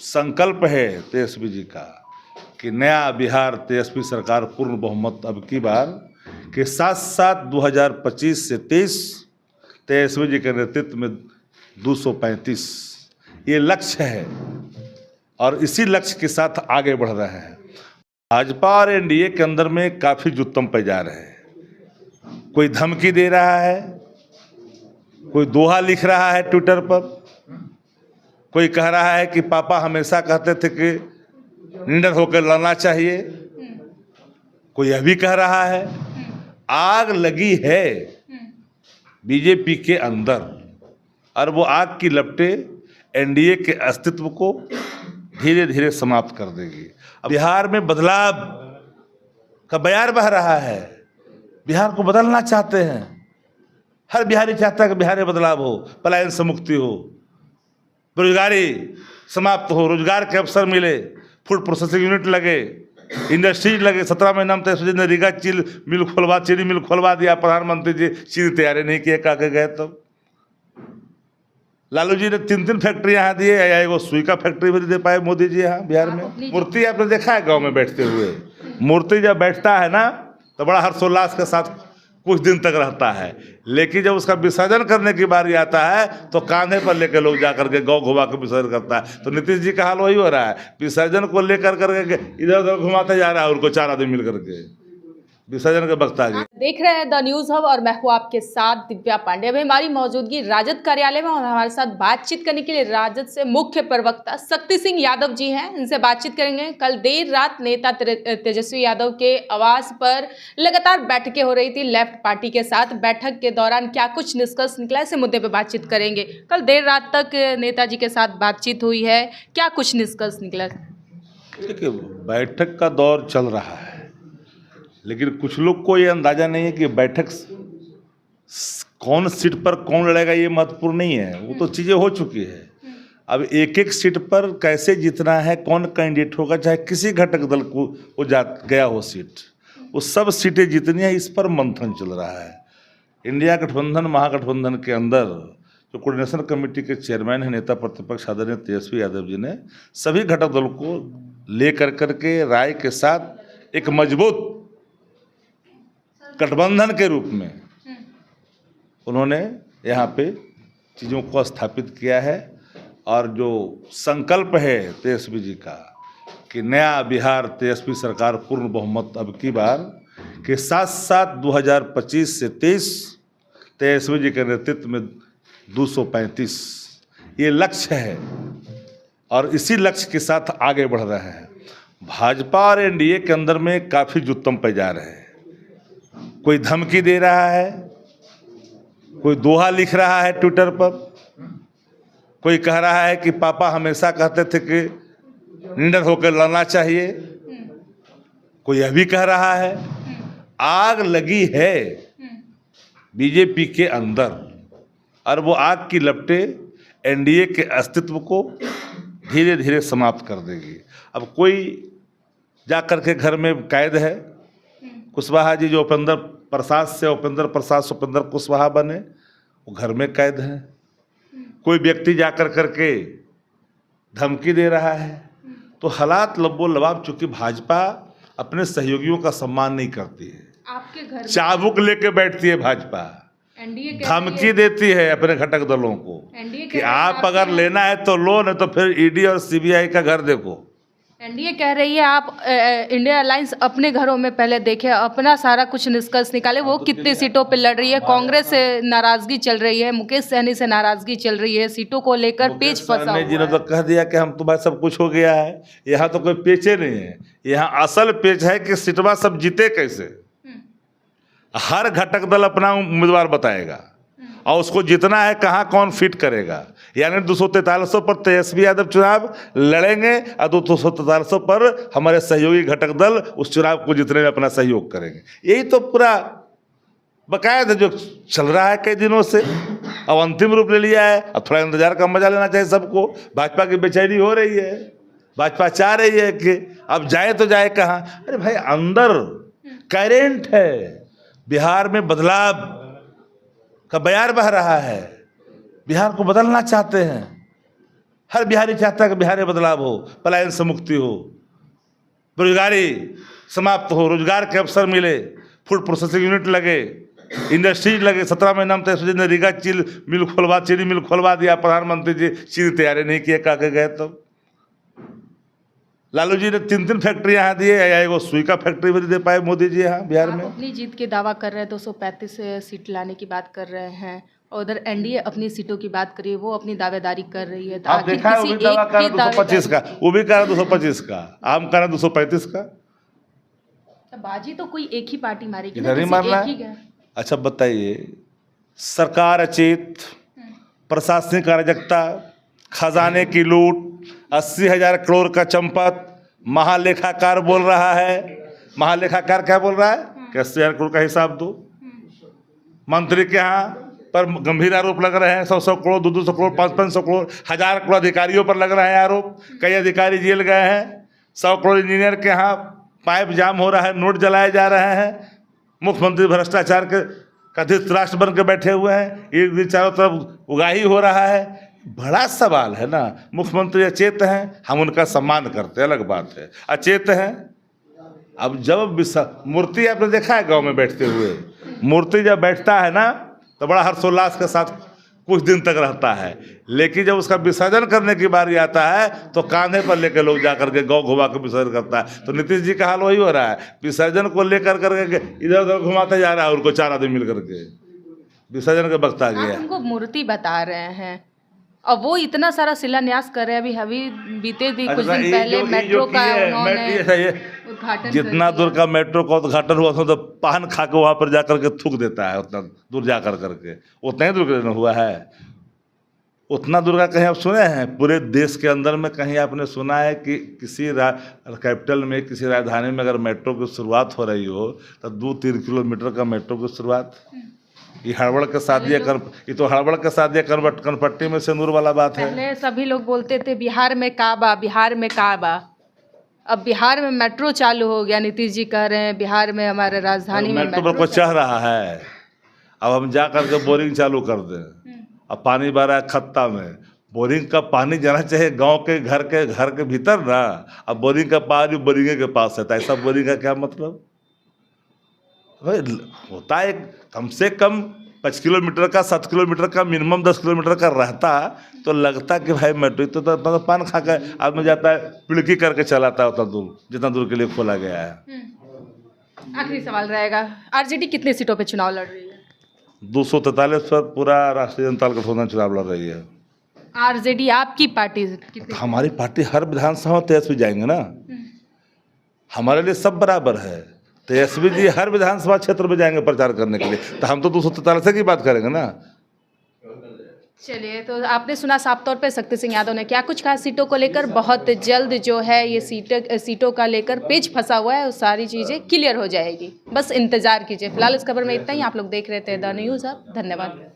संकल्प है तेजस्वी जी का कि नया बिहार तेजस्वी सरकार पूर्ण बहुमत अब की बार के साथ साथ 2025 से 23 तेजस्वी जी के नेतृत्व में 235 ये लक्ष्य है और इसी लक्ष्य के साथ आगे बढ़ रहे हैं। भाजपा और एनडीए के अंदर में काफी जुत्तम पे जा रहे हैं। कोई धमकी दे रहा है, कोई दोहा लिख रहा है ट्विटर पर, कोई कह रहा है कि पापा हमेशा कहते थे कि निडर होकर लड़ना चाहिए, कोई यह भी कह रहा है। आग लगी है बीजेपी के अंदर और वो आग की लपटें एनडीए के अस्तित्व को धीरे धीरे समाप्त कर देगी। अब बिहार में बदलाव का बयार बह रहा है, बिहार को बदलना चाहते हैं। हर बिहारी चाहता है कि बिहार में बदलाव हो, पलायन से मुक्ति हो, बेरोजगारी समाप्त हो, रोजगार के अवसर मिले, फूड प्रोसेसिंग यूनिट लगे, इंडस्ट्रीज लगे। 17 महीना में तेजस्वी जी ने रीगा चीनी मिल खोलवा दिया। प्रधानमंत्री जी चीनी तैयारी नहीं किए, कहा के गए तब। लालू जी ने 3 फैक्ट्रियां यहाँ दिए, या एगो सुई का फैक्ट्री भी दे पाए मोदी जी यहाँ बिहार में। मूर्ति आपने देखा है गांव में बैठते हुए, मूर्ति जब बैठता है ना तो बड़ा हर्षोल्लास के साथ कुछ दिन तक रहता है, लेकिन जब उसका विसर्जन करने की बारी आता है तो कांधे पर लेकर लोग जाकर के गाँव घुमा के विसर्जन करता है। तो नीतीश जी का हाल वही हो रहा है, विसर्जन को लेकर करके इधर उधर घुमाते जा रहा है उनको 4 आदमी मिल करके विसर्जन का वक्त आ गया। देख रहे हैं द न्यूज हब और मैं हूं आपके साथ दिव्या पांडे। अभी हमारी मौजूदगी राजद कार्यालय में और हमारे साथ बातचीत करने के लिए राजद से मुख्य प्रवक्ता शक्ति सिंह यादव जी हैं। इनसे बातचीत करेंगे। कल देर रात नेता तेजस्वी यादव के आवास पर लगातार बैठकें हो रही थी लेफ्ट पार्टी के साथ। बैठक के दौरान क्या कुछ निष्कर्ष निकला, इस मुद्दे पर बातचीत करेंगे। कल देर रात तक नेताजी के साथ बातचीत हुई है, क्या कुछ निष्कर्ष निकला? देखिए, बैठक का दौर चल रहा है, लेकिन कुछ लोग को ये अंदाजा नहीं है कि बैठक कौन सीट पर कौन लड़ेगा ये महत्वपूर्ण नहीं है। वो तो चीज़ें हो चुकी है। अब एक एक सीट पर कैसे जीतना है, कौन कैंडिडेट होगा, चाहे किसी घटक दल को वो गया हो सीट, वो सब सीटें जीतनी है, इस पर मंथन चल रहा है। इंडिया गठबंधन महागठबंधन के अंदर जो कोऑर्डिनेशन कमेटी के चेयरमैन हैं नेता प्रतिपक्ष आदरणीय तेजस्वी यादव जी ने सभी घटक दल को लेकर करके राय के साथ एक मजबूत गठबंधन के रूप में उन्होंने यहाँ पे चीज़ों को स्थापित किया है। और जो संकल्प है तेजस्वी जी का कि नया बिहार तेजस्वी सरकार पूर्ण बहुमत अब की बार के साथ साथ 2025 से 23 तेजस्वी जी के नेतृत्व में 235 ये लक्ष्य है और इसी लक्ष्य के साथ आगे बढ़ रहे हैं। भाजपा और एनडीए के अंदर में काफ़ी जुत्तम पे जा रहे हैं। कोई धमकी दे रहा है, कोई दोहा लिख रहा है ट्विटर पर, कोई कह रहा है कि पापा हमेशा कहते थे कि निडर होकर लड़ना चाहिए, कोई यह भी कह रहा है। आग लगी है बीजेपी के अंदर और वो आग की लपटें एनडीए के अस्तित्व को धीरे धीरे समाप्त कर देगी। अब कोई जाकर के घर में कैद है, कुशवाहा जी जो उपेंद्र प्रसाद सुपेंद्र कुशवाहा बने, वो घर में कैद हैं। कोई व्यक्ति जाकर करके धमकी दे रहा है। तो हालात लब्बो लबाब, चूंकि भाजपा अपने सहयोगियों का सम्मान नहीं करती है, आपके घर चाबुक लेके बैठती है भाजपा, धमकी देती है अपने घटक दलों को कि आप अगर लेना है तो लो, नहीं तो फिर ईडी और सीबीआई का घर देखो। एनडीए कह रही है आप इंडिया अलायंस अपने घरों में पहले देखे, अपना सारा कुछ निष्कर्ष निकाले। वो कितनी सीटों पे लड़ रही है, कांग्रेस से नाराजगी चल रही है, मुकेश सहनी से नाराजगी चल रही है, सीटों को लेकर पेच फंसा हुआ जिन्होंने तो कह दिया कि हम तुम्हारे सब कुछ हो गया है। यहाँ तो कोई पेचे नहीं है, यहाँ असल पेच है कि सीटवा सब जीते कैसे। हर घटक दल अपना उम्मीदवार बताएगा और उसको जितना है कहाँ कौन फिट करेगा। यानी 243 पर तेजस्वी यादव चुनाव लड़ेंगे और 243 पर हमारे सहयोगी घटक दल उस चुनाव को जीतने में अपना सहयोग करेंगे। यही तो पूरा बकायदा जो चल रहा है कई दिनों से, अब अंतिम रूप ले लिया है। अब थोड़ा इंतजार का मजा लेना चाहिए सबको। भाजपा की बेचैनी हो रही है, भाजपा चाह रही है कि अब जाए तो जाए कहाँ। अरे भाई, अंदर करेंट है, बिहार में बदलाव का बयार बह रहा है, बिहार को बदलना चाहते हैं। हर बिहारी चाहता है कि बिहार में बदलाव हो, पलायन से मुक्ति हो, बेरोजगारी समाप्त हो, रोजगार के अवसर मिले, फूड प्रोसेसिंग यूनिट लगे, इंडस्ट्रीज लगे। 17 महीना में तेज ने रीगा चीनी मिल खोलवा दिया। प्रधानमंत्री जी चीनी तैयारी नहीं किए, कहा के गए। तो लालू जी ने 3 फैक्ट्रियाँ यहाँ दिए, या एगो सुई का फैक्ट्री भी दे पाए मोदी जी यहाँ बिहार आप में। अपनी जीत के दावा कर रहे हैं, 235 सीट लाने की बात कर रहे हैं, और उधर एनडीए अपनी सीटों की बात करिए, वो अपनी दावेदारी कर रही है। तो आप आखिर देखा है, वो किसी भी दावा एक कर की 225 का, वो भी कह रहा 225 का, आम कह रहा 235 का। तो बाजी तो कोई एक ही पार्टी मारेगी ना, इधर ही किसी मारना एक ही है। का। अच्छा बताइए, सरकार अचेत, प्रशासनिक अराजकता, खजाने की लूट, 80,000 करोड़ का चंपत, महालेखाकार बोल रहा है। महालेखाकार क्या बोल रहा है कि 80,000 करोड़ का हिसाब दो। मंत्री के यहाँ पर गंभीर आरोप लग रहे हैं, 100 करोड़, 200 करोड़, 500 करोड़, 1000 करोड़ अधिकारियों पर लग रहे हैं आरोप। कई अधिकारी जेल गए हैं। 100 करोड़ इंजीनियर के यहाँ पाइप जाम हो रहा है, नोट जलाए जा रहे हैं। मुख्यमंत्री भ्रष्टाचार के कथित राष्ट्र बन के बैठे हुए हैं। ये चारों तरफ उगाही हो रहा है। बड़ा सवाल है ना। मुख्यमंत्री अचेत हैं, हम उनका सम्मान करते हैं, अलग बात है। अचेत हैं। अब जब मूर्ति आपने देखा है गांव में बैठते हुए, मूर्ति जब बैठता है ना तो बड़ा हर्षोल्लास के साथ कुछ दिन तक रहता है, लेकिन जब उसका विसर्जन करने की बारी आता है तो कांधे पर लेकर लोग जाकर के गाँव घुमा के विसर्जन करता है। तो नीतीश जी का हाल वही हो रहा है, विसर्जन को लेकर करके इधर उधर घुमाते जा रहा है उनको, 4 आदमी मिल करके। विसर्जन का वक्त आ गया। आप उनको मूर्ति बता रहे हैं और वो इतना सारा शिलान्यास कर रहे हैं। अभी बीते दिन कुछ दिन पहले मेट्रो का उन्होंने उद्घाटन, जितना दूर का मेट्रो का उद्घाटन हुआ तो पान खा के वहाँ पर जाकर के थूक देता है, उतना दूर जा करके। उतना ही दूर का हुआ है। उतना दूर का कहीं आप सुने हैं पूरे देश के अंदर में? कहीं आपने सुना है कि किसी कैपिटल में, किसी राजधानी में अगर मेट्रो की शुरुआत हो रही हो तो 2-3 किलोमीटर का मेट्रो की शुरुआत? ये हड़बड़ के साथ ये तो हड़बड़ के साथ ये कनपट्टी में सिंदूर वाला बात है। पहले सभी लोग बोलते थे बिहार में काबा, बिहार में काबा। अब बिहार में मेट्रो चालू हो गया। नीतीश जी कह रहे हैं बिहार में हमारे राजधानी में मेट्रो पर कुछ चाह रहा है। अब हम जा करके बोरिंग चालू कर दें। अब पानी भर रहा है खत्ता में, बोरिंग का पानी जाना चाहिए गांव के घर के भीतर ना। अब बोरिंग का पानी बोरिंग के पास है, तो ऐसा बोरिंग का क्या मतलब? भाई होता है कम से कम 5 किलोमीटर का, 7 किलोमीटर का, मिनिमम 10 किलोमीटर का रहता तो लगता कि भाई मेट्रो तो पान खा कर आदमी जाता है, पिड़की करके चलाता है उतना दूर, जितना दूर के लिए खोला गया है। आखिरी सवाल रहेगा, आरजेडी कितनी सीटों पे चुनाव लड़ रही है? 243 पर पूरा राष्ट्रीय जनता दल गठबंधन चुनाव लड़ रही है। आरजेडी आपकी पार्टी कितनी? हमारी पार्टी हर विधानसभा में तेजस्वी जाएंगे ना। हमारे लिए सब बराबर है। तेजस्वी जी हर विधानसभा क्षेत्र में जाएंगे प्रचार करने के लिए, तो हम तो 243 की बात करेंगे ना। चलिए, तो आपने सुना साफ तौर पे शक्ति सिंह यादव ने क्या कुछ कहा सीटों को लेकर। बहुत जल्द जो है ये सीटों का लेकर पेच फंसा हुआ है, और सारी चीज़ें क्लियर हो जाएगी, बस इंतजार कीजिए। फिलहाल इस खबर में इतना ही। आप लोग देख रहे थे द न्यूज़ अब। धन्यवाद।